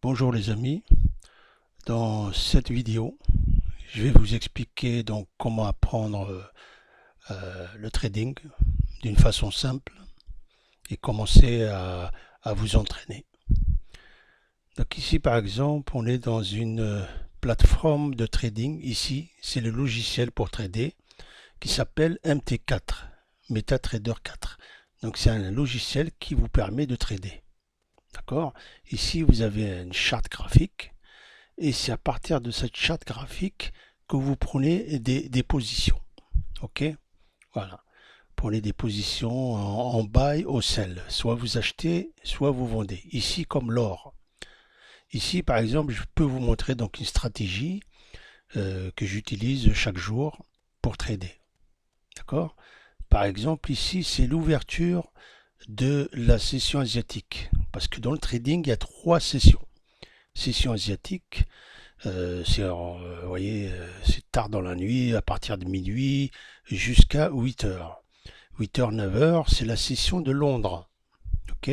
Bonjour les amis, dans cette vidéo je vais vous expliquer donc comment apprendre le trading d'une façon simple et commencer à vous entraîner. Donc ici par exemple on est dans une plateforme de trading. Ici c'est le logiciel pour trader qui s'appelle MT4, MetaTrader 4. Donc c'est un logiciel qui vous permet de trader. D'accord? Ici vous avez une charte graphique. Et c'est à partir de cette charte graphique que vous prenez des positions. Ok, voilà. Prenez des positions en buy ou sell. Soit vous achetez, soit vous vendez. Ici, comme l'or. Ici, par exemple, je peux vous montrer donc une stratégie que j'utilise chaque jour pour trader. D'accord? Par exemple, ici, c'est l'ouverture de la session asiatique. Parce que dans le trading, il y a 3 sessions. Session asiatique, vous voyez, c'est tard dans la nuit, à partir de minuit jusqu'à 8h. 8h, 9h, c'est la session de Londres. Ok,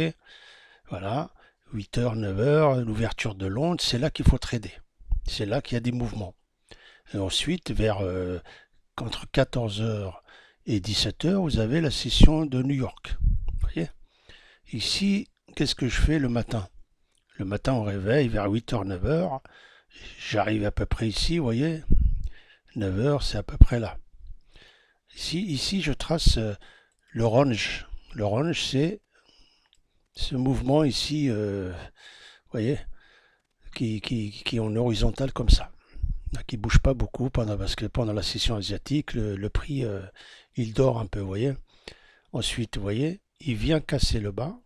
voilà, 8h, 9h, l'ouverture de Londres, c'est là qu'il faut trader. C'est là qu'il y a des mouvements. Et ensuite, vers entre 14h et 17h, vous avez la session de New York. Vous voyez, ici, qu'est-ce que je fais le matin? Le matin, au réveil, vers 8h, 9h, j'arrive à peu près ici, vous voyez, 9h, c'est à peu près là. Ici je trace l'orange. L'orange, c'est ce mouvement ici, vous voyez, qui est en horizontal comme ça. Qui ne bouge pas beaucoup parce que pendant la session asiatique, le prix, il dort un peu, vous voyez. Ensuite, vous voyez, il vient casser le bas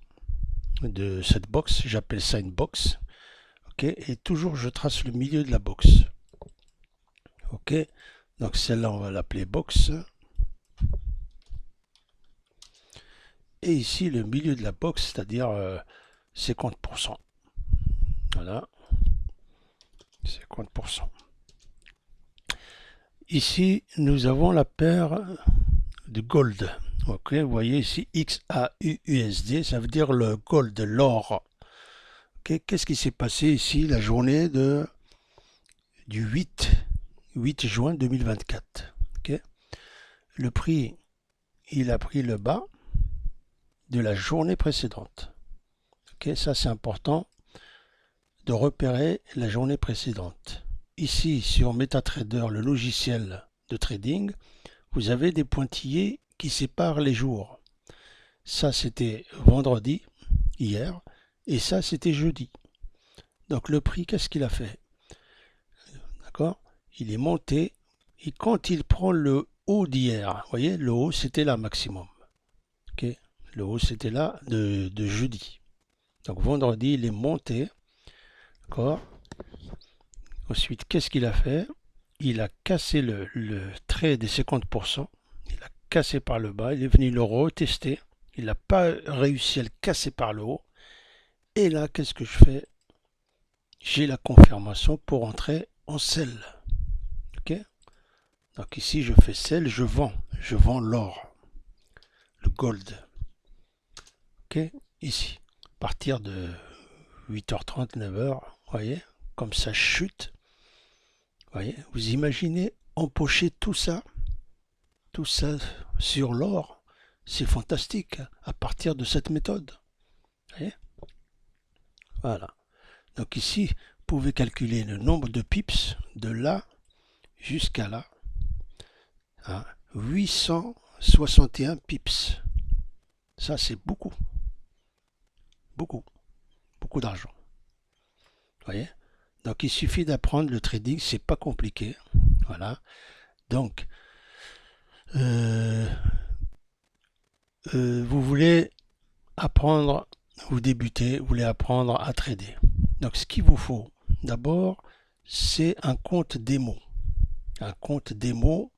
de cette box. J'appelle ça une box. Ok, et toujours je trace le milieu de la box. Ok, donc celle-là, on va l'appeler box. Et ici, le milieu de la box, c'est-à-dire 50%. Voilà, 50%. Ici, nous avons la paire de gold. Ok, vous voyez ici XAUUSD, ça veut dire le gold, l'or. Ok, qu'est-ce qui s'est passé ici la journée du 8 juin 2024? Ok, le prix, il a pris le bas de la journée précédente. Ok, ça c'est important de repérer la journée précédente. Ici sur MetaTrader, le logiciel de trading, vous avez des pointillés qui séparent les jours. Ça c'était vendredi, hier, et ça c'était jeudi. Donc le prix, qu'est-ce qu'il a fait? D'accord? Il est monté, et quand il prend le haut d'hier, vous voyez, le haut c'était là maximum. Ok, le haut c'était là de jeudi. Donc vendredi, il est monté. D'accord? Ensuite, qu'est-ce qu'il a fait? Il a cassé le trait des 50%. Il a cassé par le bas. Il est venu le retester. Il n'a pas réussi à le casser par le haut. Et là, qu'est-ce que je fais? J'ai la confirmation pour entrer en sell. Ok? Donc ici, je fais sell, je vends. Je vends l'or, le gold. Ok? Ici, à partir de 8h30, 9h, vous voyez, comme ça chute. Voyez, vous imaginez empocher tout ça sur l'or, c'est fantastique à partir de cette méthode. Voyez, voilà. Donc ici, vous pouvez calculer le nombre de pips de là jusqu'à là. Hein, 861 pips. Ça, c'est beaucoup. Beaucoup. Beaucoup d'argent. Voyez. Donc il suffit d'apprendre le trading, c'est pas compliqué. Voilà. Donc, vous voulez apprendre, vous débutez, vous voulez apprendre à trader. Donc ce qu'il vous faut, d'abord, c'est un compte démo. Un compte démo,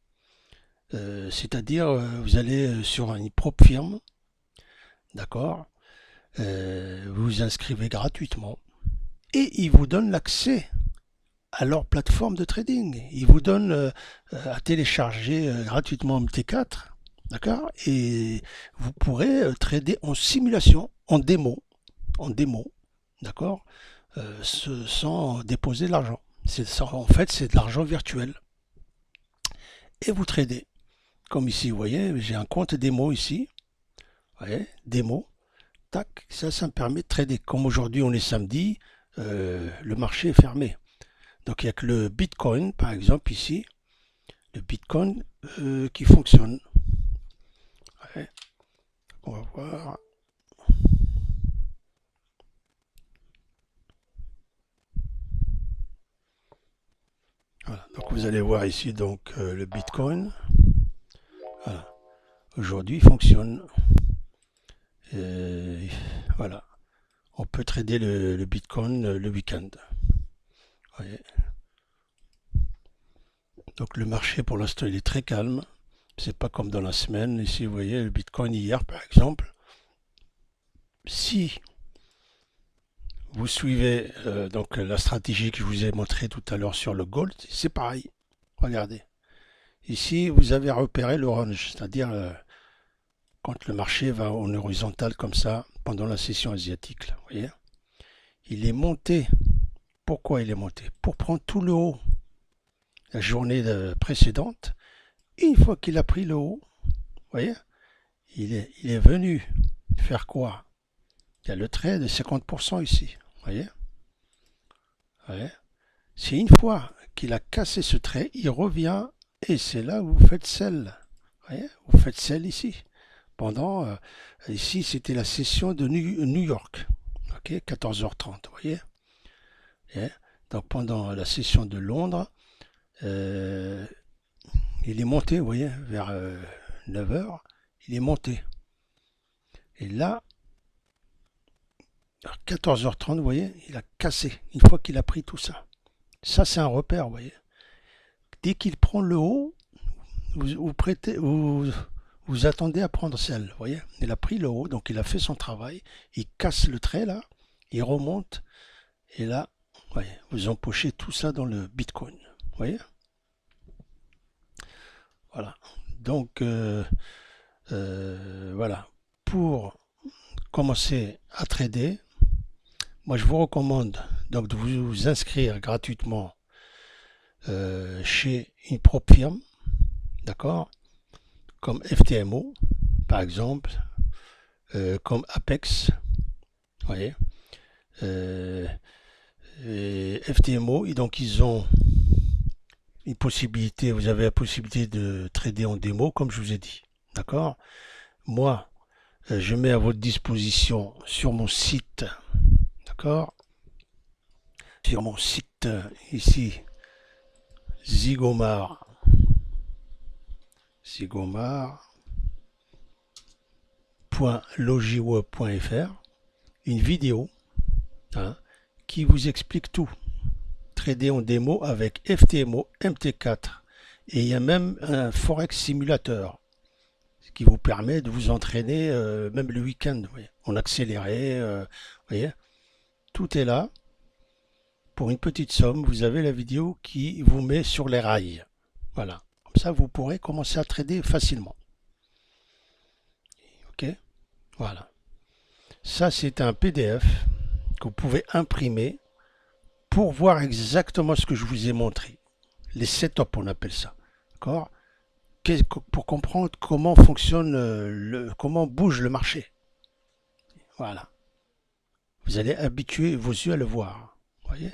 c'est-à-dire vous allez sur une propre firme, d'accord, vous vous inscrivez gratuitement et ils vous donnent l'accès à leur plateforme de trading. Ils vous donnent à télécharger gratuitement MT4, d'accord, et vous pourrez trader en simulation, en démo, d'accord, sans déposer de l'argent. En fait, c'est de l'argent virtuel. Et vous tradez. Comme ici, vous voyez, j'ai un compte démo ici. Vous voyez, démo. Tac, ça me permet de trader. Comme aujourd'hui, on est samedi, le marché est fermé. Donc, il n'y a que le Bitcoin, par exemple, ici. Le Bitcoin qui fonctionne. Ouais. On va voir. Voilà. Donc, vous allez voir ici donc le Bitcoin. Voilà. Aujourd'hui, il fonctionne. Voilà. On peut trader le Bitcoin le week-end. Voyez. Donc le marché pour l'instant il est très calme. C'est pas comme dans la semaine. Ici vous voyez le Bitcoin hier par exemple. Si vous suivez donc la stratégie que je vous ai montré tout à l'heure sur le gold, c'est pareil. Regardez. Ici vous avez repéré le range, c'est-à-dire quand le marché va en horizontal comme ça pendant la session asiatique. Là, vous voyez. Il est monté. Pourquoi il est monté? Pour prendre tout le haut. La journée précédente, une fois qu'il a pris le haut, vous voyez, il est venu faire quoi? Il y a le trait de 50% ici, vous voyez, c'est une fois qu'il a cassé ce trait, il revient et c'est là où vous faites sell, voyez, vous faites sell ici. Pendant, ici c'était la session de New York, ok, 14h30, vous voyez. Donc pendant la session de Londres, il est monté, vous voyez, vers 9h, il est monté. Et là, à 14h30, vous voyez, il a cassé, une fois qu'il a pris tout ça. Ça, c'est un repère, vous voyez. Dès qu'il prend le haut, vous attendez à prendre celle, vous voyez. Il a pris le haut, donc il a fait son travail, il casse le trait, là, il remonte, et là, vous voyez, vous empochez tout ça dans le Bitcoin, vous voyez. Voilà. Donc, voilà. Pour commencer à trader, moi je vous recommande donc de vous inscrire gratuitement chez une propre firme, d'accord, comme FTMO par exemple, comme Apex, vous voyez, et FTMO, et donc ils ont une possibilité, vous avez la possibilité de trader en démo comme je vous ai dit, d'accord. Moi je mets à votre disposition sur mon site, d'accord, sur mon site ici, zigomar.logiweb.fr, une vidéo qui vous explique tout. Trader en démo avec FTMO, MT4. Et il y a même un Forex simulateur qui vous permet de vous entraîner même le week-end, en accéléré. Voyez, tout est là. Pour une petite somme, vous avez la vidéo qui vous met sur les rails. Voilà. Comme ça, vous pourrez commencer à trader facilement. Ok? Voilà. Ça, c'est un PDF que vous pouvez imprimer pour voir exactement ce que je vous ai montré. Les setups, on appelle ça. D'accord? Pour comprendre comment fonctionne, comment bouge le marché. Voilà. Vous allez habituer vos yeux à le voir. Vous voyez?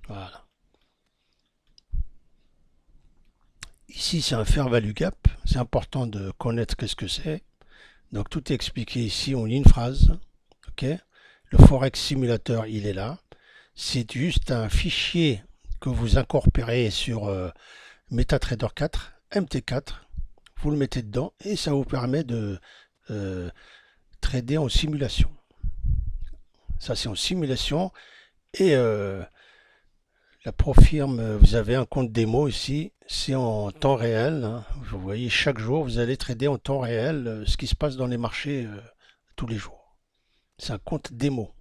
Voilà. Ici, c'est un fair value gap. C'est important de connaître qu'est-ce que c'est. Donc, tout est expliqué ici en une phrase. Ok? Le Forex Simulator, il est là. C'est juste un fichier que vous incorporez sur MetaTrader 4, MT4. Vous le mettez dedans et ça vous permet de trader en simulation. Ça, c'est en simulation. Et la Profirme, vous avez un compte démo ici, c'est en temps réel. Hein. Vous voyez, chaque jour, vous allez trader en temps réel ce qui se passe dans les marchés tous les jours. C'est un compte démo.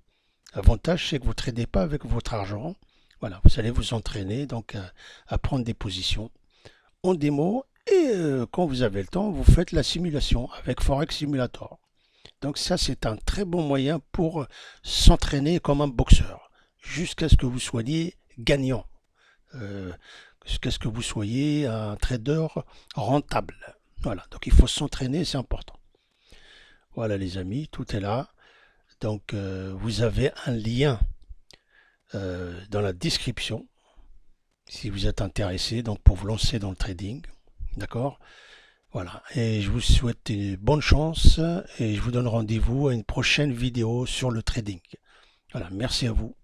L'avantage, c'est que vous ne tradez pas avec votre argent. Voilà, vous allez vous entraîner donc à prendre des positions en démo. Et quand vous avez le temps, vous faites la simulation avec Forex Simulator. Donc ça, c'est un très bon moyen pour s'entraîner comme un boxeur, jusqu'à ce que vous soyez gagnant, euh, jusqu'à ce que vous soyez un trader rentable. Voilà, donc il faut s'entraîner, c'est important. Voilà les amis, tout est là. Donc vous avez un lien dans la description si vous êtes intéressé donc pour vous lancer dans le trading. D'accord? Voilà, et je vous souhaite une bonne chance et je vous donne rendez-vous à une prochaine vidéo sur le trading. Voilà, merci à vous.